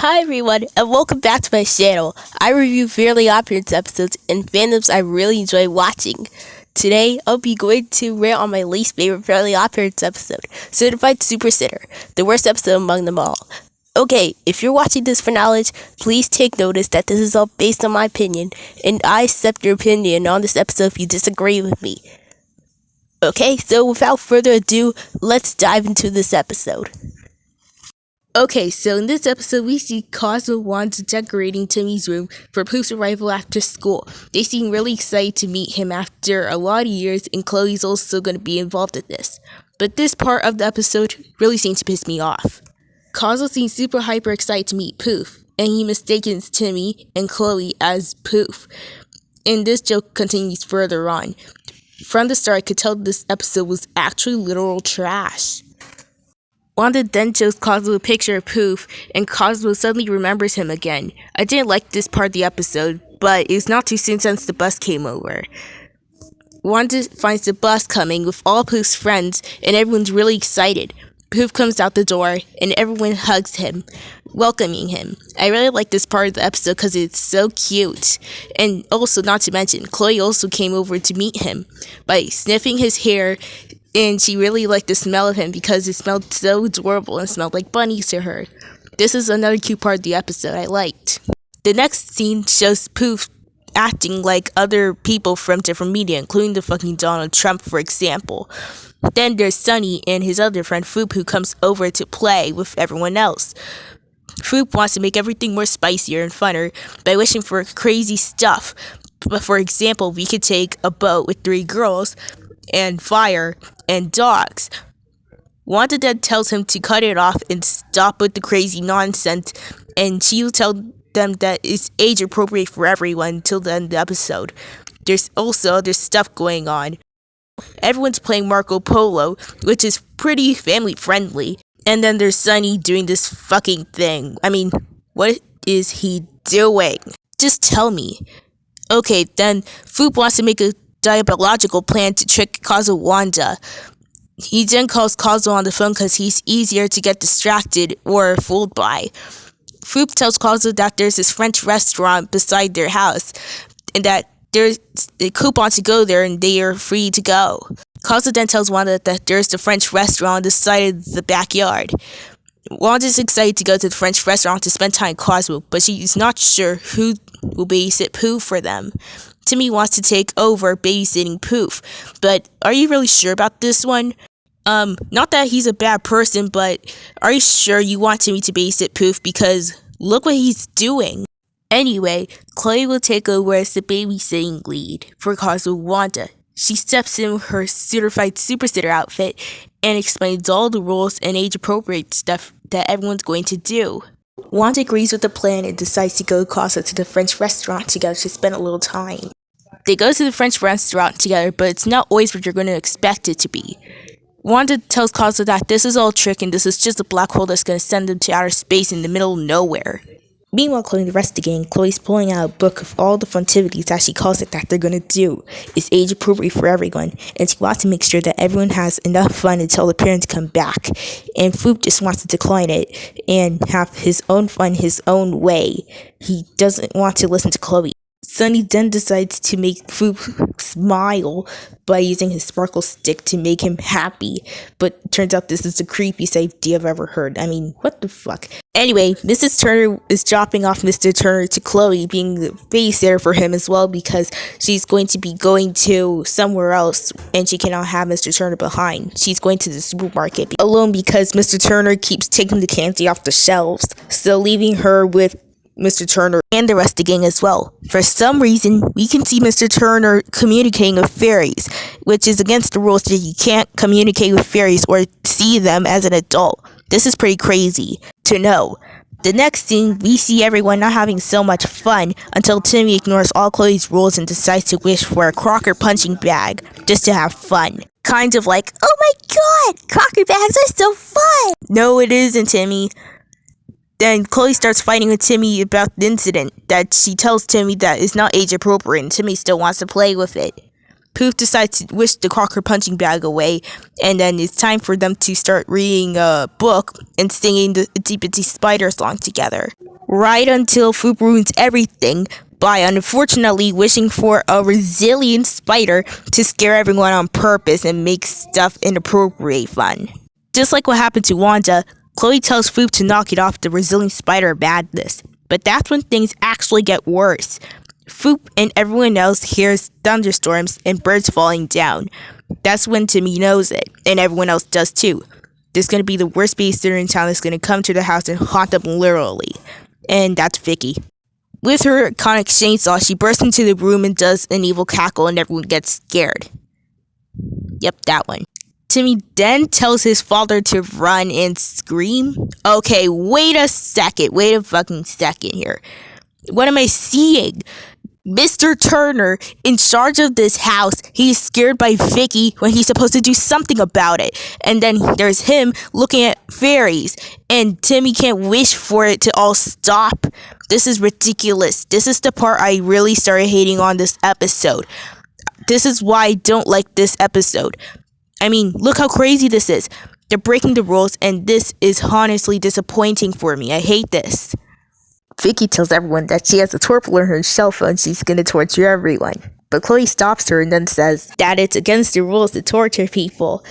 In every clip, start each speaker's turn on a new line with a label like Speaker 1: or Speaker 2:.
Speaker 1: Hi everyone, and welcome back to my channel. I review Fairly OddParents episodes and fandoms I really enjoy watching. Today, I'll be going to rant on my least favorite Fairly OddParents episode, Certified Super Sitter, the worst episode among them all. Okay, if you're watching this for knowledge, please take notice that this is all based on my opinion, and I accept your opinion on this episode if you disagree with me. Okay, so without further ado, let's dive into this episode. Okay, so in this episode, we see Cosmo Wanda decorating Timmy's room for Poof's arrival after school. They seem really excited to meet him after a lot of years, and Chloe's also going to be involved in this. But this part of the episode really seems to piss me off. Cosmo seems super hyper excited to meet Poof, and he mistakes Timmy and Chloe as Poof. And this joke continues further on. From the start, I could tell this episode was actually literal trash. Wanda then shows Cosmo a picture of Poof, and Cosmo suddenly remembers him again. I didn't like this part of the episode, but it was not too soon since the bus came over. Wanda finds the bus coming with all Poof's friends, and everyone's really excited. Poof comes out the door, and everyone hugs him, welcoming him. I really like this part of the episode because it's so cute. And also, not to mention, Chloe also came over to meet him by sniffing his hair, and she really liked the smell of him because it smelled so adorable and smelled like bunnies to her. This is another cute part of the episode I liked. The next scene shows Poof acting like other people from different media, including the fucking Donald Trump, for example. Then there's Sunny and his other friend Foop, who comes over to play with everyone else. Foop wants to make everything more spicier and funner by wishing for crazy stuff. But for example, we could take a boat with 3 girls, and fire, and dogs. Wanda then tells him to cut it off and stop with the crazy nonsense, and she will tell them that it's age appropriate for everyone until the end of the episode. There's also other stuff going on. Everyone's playing Marco Polo, which is pretty family friendly, and then there's Sunny doing this fucking thing. I mean, what is he doing? Just tell me. Okay, then Foop wants to make a diabolical plan to trick Cosmo Wanda. He then calls Cosmo on the phone because he's easier to get distracted or fooled by. Foop tells Cosmo that there's this French restaurant beside their house and that there's a coupon to go there and they are free to go. Cosmo then tells Wanda that there's the French restaurant on the side of the backyard. Wanda's excited to go to the French restaurant to spend time with Cosmo, but she's not sure who will babysit Poof for them. Timmy wants to take over babysitting Poof, but are you really sure about this one? Not that he's a bad person, but are you sure you want Timmy to babysit Poof, because look what he's doing? Anyway, Chloe will take over as the babysitting lead for Cosmo Wanda. She steps in her Certified Super Sitter outfit and explains all the rules and age-appropriate stuff that everyone's going to do. Wanda agrees with the plan and decides to go with Cosmo to the French restaurant together to spend a little time. They go to the French restaurant together, but it's not always what you're going to expect it to be. Wanda tells Cosmo that this is all a trick and this is just a black hole that's going to send them to outer space in the middle of nowhere. Meanwhile, Chloe and the rest of the gang, Chloe's pulling out a book of all the funtivities, as she calls it, that they're going to do. It's age appropriate for everyone, and she wants to make sure that everyone has enough fun until the parents come back. And Foop just wants to decline it and have his own fun his own way. He doesn't want to listen to Chloe. Sunny then decides to make Foop smile by using his sparkle stick to make him happy, but it turns out this is the creepiest idea I've ever heard. I mean, what the fuck? Anyway, Mrs. Turner is dropping off Mr. Turner to Chloe, being the babysitter for him as well, because she's going to be going to somewhere else and she cannot have Mr. Turner behind. She's going to the supermarket alone because Mr. Turner keeps taking the candy off the shelves, so leaving her with Mr. Turner and the rest of the gang as well. For some reason, we can see Mr. Turner communicating with fairies, which is against the rules that you can't communicate with fairies or see them as an adult. This is pretty crazy to know. The next scene, we see everyone not having so much fun until Timmy ignores all Chloe's rules and decides to wish for a Crocker punching bag just to have fun. Kind of like, oh my god, Crocker bags are so fun! No, it isn't, Timmy. Then Chloe starts fighting with Timmy about the incident that she tells Timmy that is not age appropriate and Timmy still wants to play with it. Poof decides to wish the Crocker punching bag away, and then it's time for them to start reading a book and singing the Itsy Bitsy Spider song together. Right until Poof ruins everything by unfortunately wishing for a resilient spider to scare everyone on purpose and make stuff inappropriate fun. Just like what happened to Wanda, Chloe tells Poof to knock it off the resilient spider madness. But that's when things actually get worse. Poof and everyone else hears thunderstorms and birds falling down. That's when Timmy knows it, and everyone else does too. There's going to be the worst babysitter in town that's going to come to the house and haunt them literally. And that's Vicki. With her iconic chainsaw, she bursts into the room and does an evil cackle and everyone gets scared. Yep, that one. Timmy then tells his father to run and scream. Okay, wait a fucking second here. What am I seeing? Mr. Turner, in charge of this house, he's scared by Vicki when he's supposed to do something about it. And then there's him looking at fairies, and Timmy can't wish for it to all stop. This is ridiculous. This is the part I really started hating on this episode. This is why I don't like this episode. I mean, look how crazy this is. They're breaking the rules, and this is honestly disappointing for me. I hate this. Vicki tells everyone that she has a torpor on her cell phone. She's gonna torture everyone. But Chloe stops her and then says that it's against the rules to torture people.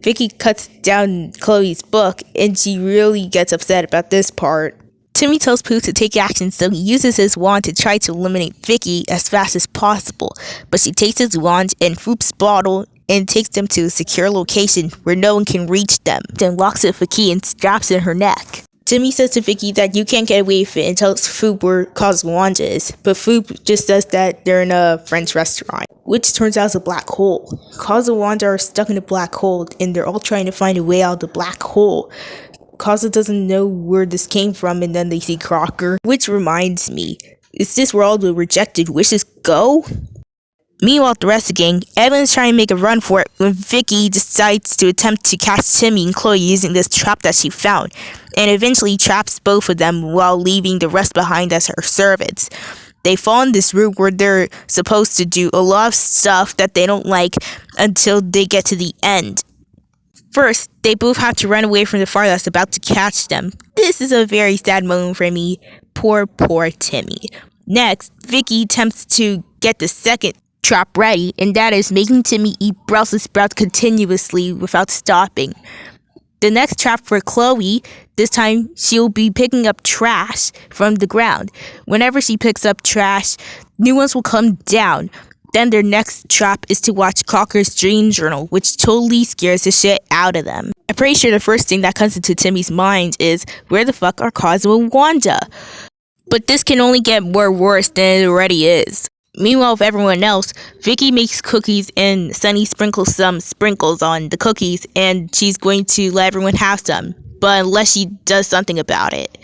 Speaker 1: Vicki cuts down Chloe's book, and she really gets upset about this part. Timmy tells Poof to take action, so he uses his wand to try to eliminate Vicki as fast as possible. But she takes his wand and Poof's bottle and takes them to a secure location where no one can reach them, then locks it with a key and straps it in her neck. Timmy says to Vicki that you can't get away with it and tells Poof where Wanda is, but Poof just says that they're in a French restaurant, which turns out is a black hole. Kaz and Wanda are stuck in a black hole, and they're all trying to find a way out of the black hole. Kaza doesn't know where this came from, and then they see Crocker, which reminds me, is this where all the rejected wishes go? Meanwhile, the rest of the gang, Evan's trying to make a run for it when Vicki decides to attempt to catch Timmy and Chloe using this trap that she found, and eventually traps both of them while leaving the rest behind as her servants. They fall in this room where they're supposed to do a lot of stuff that they don't like until they get to the end. First, they both have to run away from the fire that's about to catch them. This is a very sad moment for me. Poor Timmy. Next, Vicki attempts to get the second trap ready, and that is making Timmy eat Brussels sprouts continuously without stopping. The next trap for Chloe, this time she'll be picking up trash from the ground. Whenever she picks up trash, new ones will come down. Then their next trap is to watch Crocker's dream journal, which totally scares the shit out of them. I'm pretty sure the first thing that comes into Timmy's mind is, where the fuck are Cosmo and Wanda? But this can only get more worse than it already is. Meanwhile, with everyone else, Vicki makes cookies and Sunny sprinkles some sprinkles on the cookies, and she's going to let everyone have some, but unless she does something about it.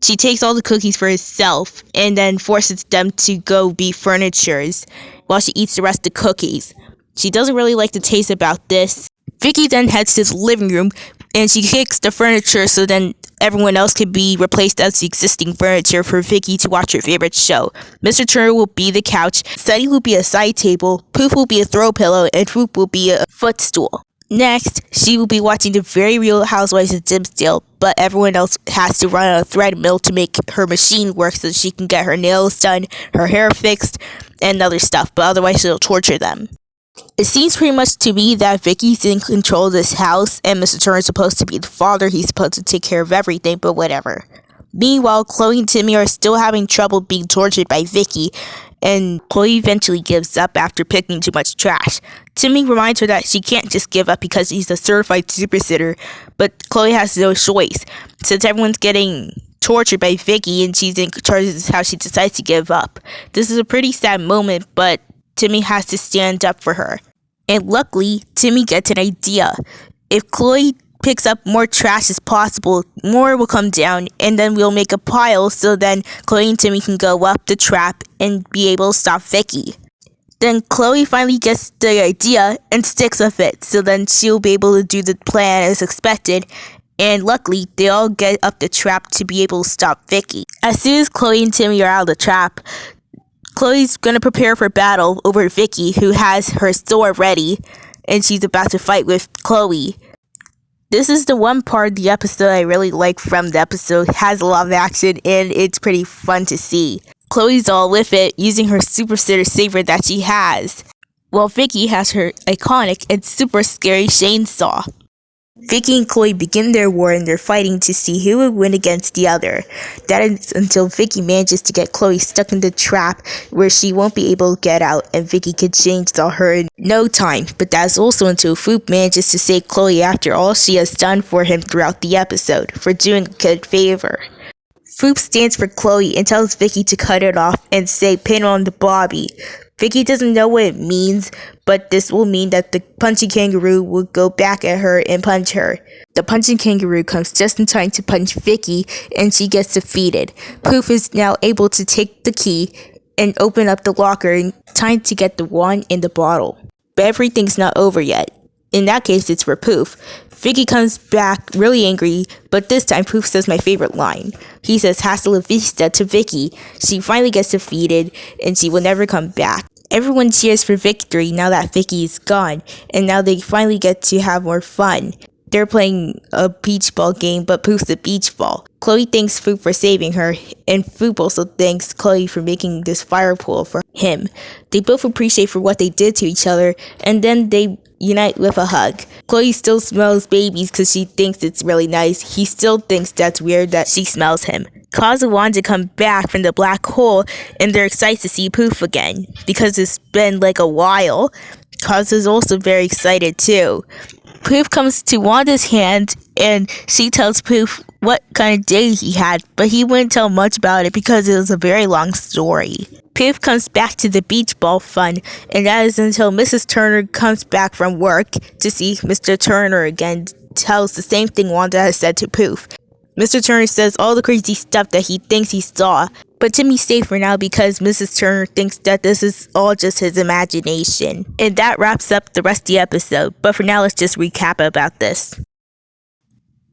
Speaker 1: She takes all the cookies for herself and then forces them to go be furnitures while she eats the rest of the cookies. She doesn't really like the taste about this. Vicki then heads to the living room and she kicks the furniture so then everyone else can be replaced as the existing furniture for Vicki to watch her favorite show. Mr. Turner will be the couch, Sunny will be a side table, Poof will be a throw pillow, and Poof will be a footstool. Next, she will be watching the Very Real Housewives of Dimsdale, but everyone else has to run on a treadmill to make her machine work so she can get her nails done, her hair fixed, and other stuff, but otherwise it'll torture them. It seems pretty much to me that Vicky's in control of this house, and Mr. Turner is supposed to be the father. He's supposed to take care of everything, but whatever. Meanwhile, Chloe and Timmy are still having trouble being tortured by Vicki, and Chloe eventually gives up after picking too much trash. Timmy reminds her that she can't just give up because he's a certified super sitter, but Chloe has no choice. Since everyone's getting tortured by Vicki and she's in charge of how she decides to give up. This is a pretty sad moment, but Timmy has to stand up for her. And luckily, Timmy gets an idea. If Chloe picks up more trash as possible, more will come down, and then we'll make a pile so then Chloe and Timmy can go up the trap and be able to stop Vicki. Then Chloe finally gets the idea and sticks with it, so then she'll be able to do the plan as expected, and luckily, they all get up the trap to be able to stop Vicki. As soon as Chloe and Timmy are out of the trap, Chloe's gonna prepare for battle over Vicki, who has her sword ready, and she's about to fight with Chloe. This is the one part of the episode I really like from the episode. It has a lot of action and it's pretty fun to see. Chloe's all with it, using her super sitter saber that she has, while Vicki has her iconic and super scary chainsaw. Vicki and Chloe begin their war and they're fighting to see who would win against the other. That is until Vicki manages to get Chloe stuck in the trap where she won't be able to get out, and Vicki could chainsaw her in no time. But that's also until Poof manages to save Chloe after all she has done for him throughout the episode for doing a good favor. Poof stands for Chloe and tells Vicki to cut it off and say pin on the bobby. Vicki doesn't know what it means, but this will mean that the punching kangaroo will go back at her and punch her. The punching kangaroo comes just in time to punch Vicki, and she gets defeated. Poof is now able to take the key and open up the locker in time to get the wand in the bottle. But everything's not over yet. In that case, it's for Poof. Vicki comes back really angry, but this time Poof says my favorite line. He says hasta la vista to Vicki. She finally gets defeated, and she will never come back. Everyone cheers for victory now that Vicki is gone, and now they finally get to have more fun. They're playing a beach ball game, but Poof's a beach ball. Chloe thanks Poof for saving her, and Poof also thanks Chloe for making this fire pool for him. They both appreciate for what they did to each other, and then they unite with a hug. Chloe still smells babies because she thinks it's really nice. He still thinks that's weird that she smells him. Kazu wants to come back from the black hole, and they're excited to see Poof again because it's been like a while. Kazu's also very excited too. Poof comes to Wanda's hand and she tells Poof what kind of day he had, but he wouldn't tell much about it because it was a very long story. Poof comes back to the beach ball fun, and that is until Mrs. Turner comes back from work to see Mr. Turner again, tells the same thing Wanda has said to Poof. Mr. Turner says all the crazy stuff that he thinks he saw, but Timmy's safe for now because Mrs. Turner thinks that this is all just his imagination. And that wraps up the rest of the episode, but for now let's just recap about this.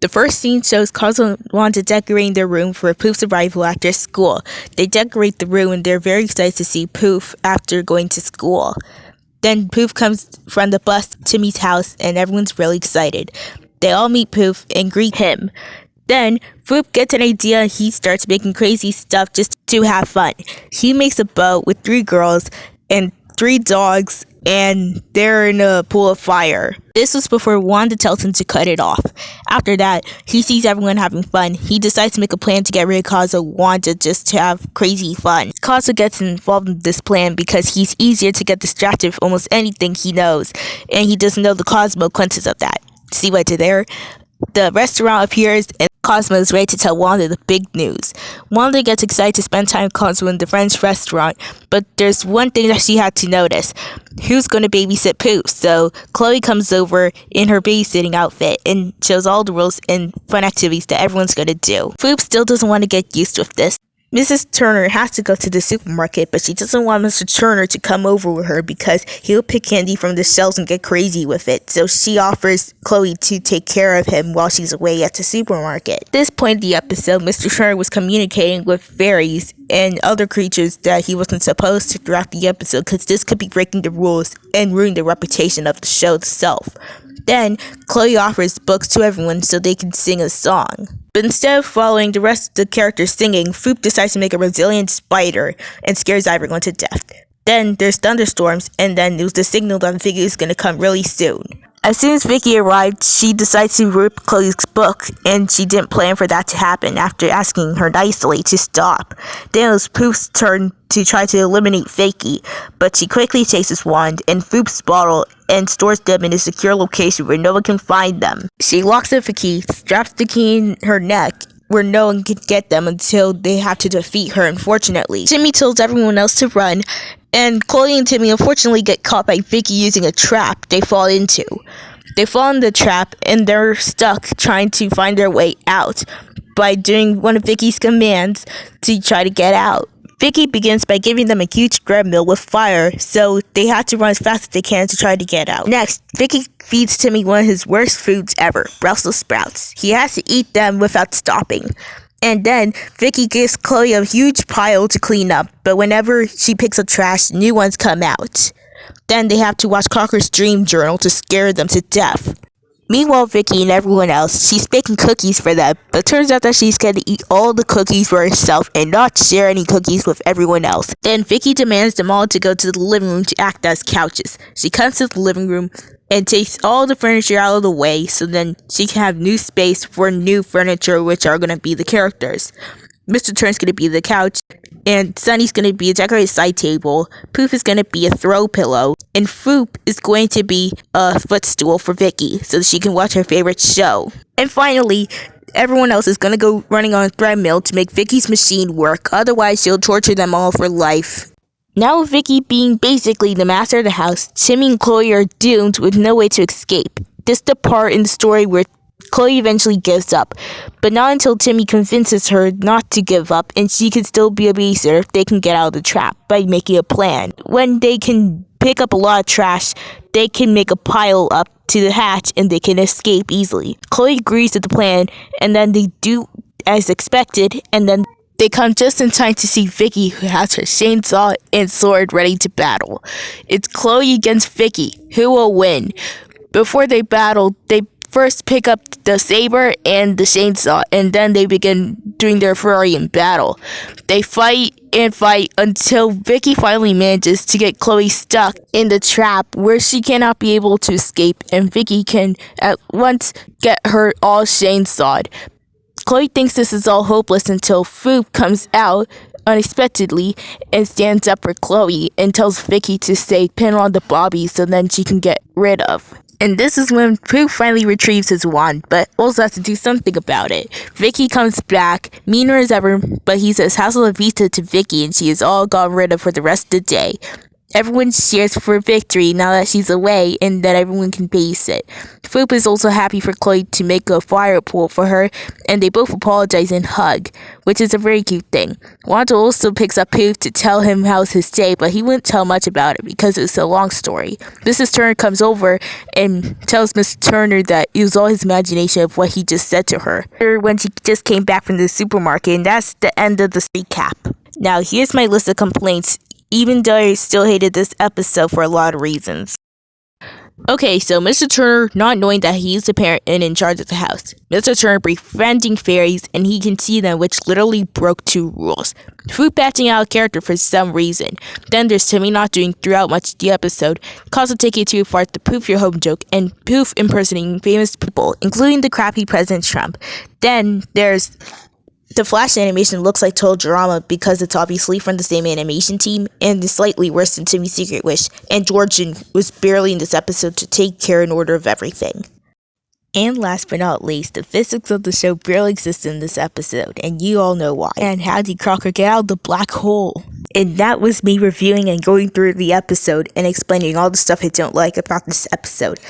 Speaker 1: The first scene shows Kazu and Wanda decorating their room for Poof's arrival after school. They decorate the room and they're very excited to see Poof after going to school. Then Poof comes from the bus to Timmy's house and everyone's really excited. They all meet Poof and greet him. Then, Poof gets an idea and he starts making crazy stuff just to have fun. He makes a boat with 3 girls and 3 dogs, and they're in a pool of fire. This was before Wanda tells him to cut it off. After that, he sees everyone having fun. He decides to make a plan to get rid of Kazu and Wanda just to have crazy fun. Kazu gets involved in this plan because he's easier to get distracted with almost anything he knows, and he doesn't know the consequences of that. See what I did there? The restaurant appears and Cosmo is ready to tell Wanda the big news. Wanda gets excited to spend time with Cosmo in the French restaurant, but there's one thing that she had to notice. Who's going to babysit Poof? So Chloe comes over in her babysitting outfit and shows all the rules and fun activities that everyone's going to do. Poof still doesn't want to get used with this. Mrs. Turner has to go to the supermarket, but she doesn't want Mr. Turner to come over with her because he'll pick candy from the shelves and get crazy with it. So she offers Chloe to take care of him while she's away at the supermarket. At this point in the episode, Mr. Turner was communicating with fairies and other creatures that he wasn't supposed to throughout the episode because this could be breaking the rules and ruin the reputation of the show itself. Then, Chloe offers books to everyone so they can sing a song. But instead of following the rest of the characters singing, Poof decides to make a resilient spider and scares everyone to death. Then there's thunderstorms, and then it was the signal that Vicki is going to come really soon. As soon as Vicki arrived, she decides to rip Chloe's book, and she didn't plan for that to happen after asking her nicely to stop. Then it was Poof's turn to try to eliminate Vicki, but she quickly takes his wand and Poof's bottle and stores them in a secure location where no one can find them. She locks up the key, straps the key in her neck, where no one can get them until they have to defeat her, unfortunately. Timmy tells everyone else to run, and Chloe and Timmy unfortunately get caught by Vicki using a trap they fall into. They fall in the trap, and they're stuck trying to find their way out by doing one of Vicki's commands to try to get out. Vicki begins by giving them a huge treadmill with fire, so they have to run as fast as they can to try to get out. Next, Vicki feeds Timmy one of his worst foods ever, Brussels sprouts. He has to eat them without stopping. And then Vicki gives Chloe a huge pile to clean up, but whenever she picks up trash, new ones come out. Then they have to watch Crocker's dream journal to scare them to death. Meanwhile, Vicki and everyone else, she's baking cookies for them, but turns out that she's gonna eat all the cookies for herself and not share any cookies with everyone else. Then Vicki demands them all to go to the living room to act as couches. She comes to the living room and takes all the furniture out of the way so then she can have new space for new furniture, which are gonna be the characters. Mr. Turn's gonna be the couch, and Sunny's gonna be a decorated side table, Poof is gonna be a throw pillow, and Foop is going to be a footstool for Vicki so that she can watch her favorite show. And finally, everyone else is gonna go running on a treadmill to make Vicki's machine work, otherwise she'll torture them all for life. Now with Vicki being basically the master of the house, Timmy and Chloe are doomed with no way to escape. This is the part in the story where Chloe eventually gives up, but not until Timmy convinces her not to give up and she can still be a babysitter if they can get out of the trap by making a plan. When they can pick up a lot of trash, they can make a pile up to the hatch and they can escape easily. Chloe agrees to the plan and then they do as expected, and then they come just in time to see Vicki, who has her chainsaw and sword ready to battle. It's Chloe against Vicki. Who will win? Before they battle, they first pick up the saber and the chainsaw, and then they begin doing their fury in battle. They fight and fight until Vicki finally manages to get Chloe stuck in the trap where she cannot be able to escape, and Vicki can at once get her all chainsawed. Chloe thinks this is all hopeless until Foop comes out unexpectedly and stands up for Chloe and tells Vicki to stay pinned on the bobby so then she can get rid of. And this is when Poof finally retrieves his wand, but also has to do something about it. Vicki comes back, meaner as ever, but he says hasta la vista to Vicki and she is all got rid of for the rest of the day. Everyone cheers for victory now that she's away and that everyone can babysit. Foop is also happy for Chloe to make a fire pool for her, and they both apologize and hug, which is a very cute thing. Wanda also picks up Poof to tell him how's his day, but he wouldn't tell much about it because it's a long story. Mrs. Turner comes over and tells Mr. Turner that it was all his imagination of what he just said to her when she just came back from the supermarket, and that's the end of the recap. Now here's my list of complaints, even though I still hated this episode for a lot of reasons. Okay, so Mr. Turner not knowing that he is the parent and in charge of the house. Mr. Turner befriending fairies and he can see them, which literally broke 2 rules. Foop batching out of character for some reason. Then there's Timmy not doing throughout much of the episode, Casa taking too far to Poof your home joke, and Poof impersonating famous people, including the crappy President Trump. Then there's the Flash animation looks like total drama because it's obviously from the same animation team and is slightly worse than Timmy's Secret Wish, and Georgian was barely in this episode to take care and order of everything. And last but not least, the physics of the show barely exist in this episode, and you all know why. And how did Crocker get out of the black hole? And that was me reviewing and going through the episode and explaining all the stuff I don't like about this episode.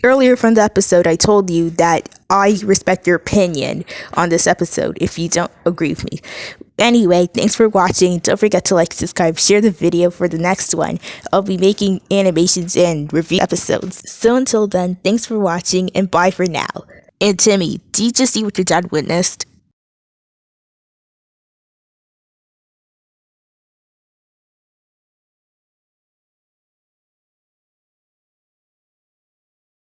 Speaker 1: Earlier from the episode, I told you that I respect your opinion on this episode if you don't agree with me. Anyway, thanks for watching. Don't forget to like, subscribe, share the video for the next one. I'll be making animations and review episodes. So until then, thanks for watching and bye for now. And Timmy, did you just see what your dad witnessed?